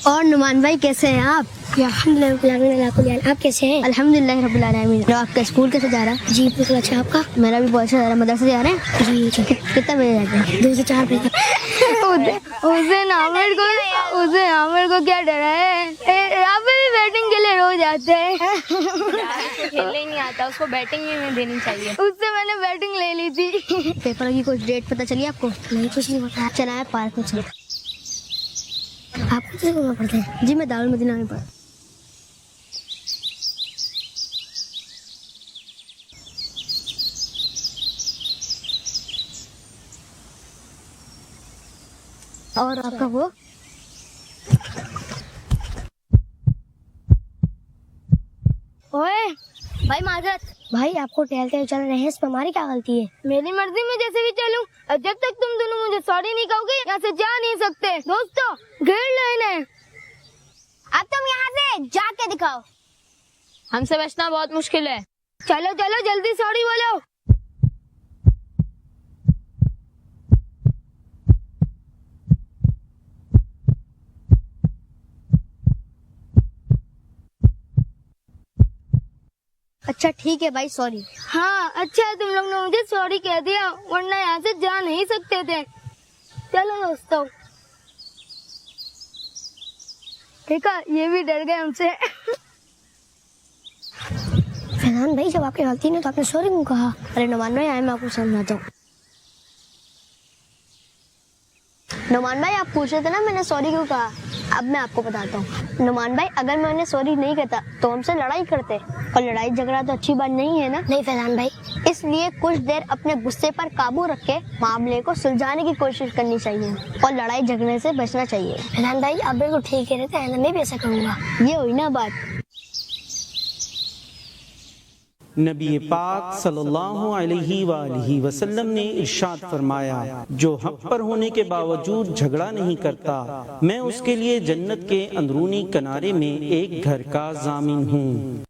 और नुमान भाई कैसे हैं आप? अल्हम्दुलिल्लाह, आप कैसे हैं? अल्हम्दुलिल्लाह रब्बिल आलमीन। आपका स्कूल कैसे जा रहा है? जी बिल्कुल अच्छा। आपका? मेरा भी बहुत अच्छा जा रहा है। मदरसे जा रहे हैं? जी जी। कितना बजे जाते हैं? 2 से 4 बजे तक। उसे आमिर को क्या डरा है? यहाँ पे भी बैटिंग के लिए रोज आते हैं। खेलने ही नहीं आता, उसको बैटिंग ही नहीं देनी चाहिए। उससे मैंने बैटिंग ले ली थी। पेपर की कुछ डेट पता चली आपको? नहीं, कुछ नहीं पता। चला है पार्क में चल। आपको किस में पढ़ते हैं? जी मैं दारुल मदीना में पढ़ा। और आपका वो ओए भाई माजरत। भाई आपको टहलते हुए चल रहे हैं, इस पर हमारी क्या गलती है? मेरी मर्जी में जैसे भी चलूं, और जब तक तुम दोनों मुझे सॉरी नहीं कहोगे यहाँ से जा नहीं सकते। दोस्तों घेर लो इन्हें। अब तुम यहाँ से जाके दिखाओ। हमसे बचना बहुत मुश्किल है। चलो चलो जल्दी सॉरी बोलो। अच्छा ठीक है भाई, सॉरी। हाँ अच्छा है तुम लोग ने मुझे सॉरी कह दिया, वरना यहाँ से जा नहीं सकते थे। चलो दोस्तों। देखा, ये भी डर गए हमसे। फैजान भाई जब आपकी गलती नहीं तो आपने सॉरी क्यों कहा? अरे नुमान भाई आए मैं आपको समझाता हूँ। नुमान भाई आप पूछ रहे थे ना मैंने सॉरी क्यों कहा, अब मैं आपको बताता हूँ। नुमान भाई अगर मैंने सॉरी नहीं कहता तो हमसे लड़ाई करते, और लड़ाई झगड़ा तो अच्छी बात नहीं है ना। नहीं फैजान भाई, इसलिए कुछ देर अपने गुस्से पर काबू रख के मामले को सुलझाने की कोशिश करनी चाहिए और लड़ाई झगड़े से बचना चाहिए। फैजान भाई आप बिल्कुल ठीक कह रहे थे, मैं भी ऐसा करूँगा। ये हुई ना बात। नबी पाक सल्लल्लाहु अलैहि वसल्लम ने इरशाद फरमाया, जो हक पर होने के बावजूद झगड़ा नहीं करता, मैं उसके लिए जन्नत के अंदरूनी किनारे में एक घर का जामिन हूँ।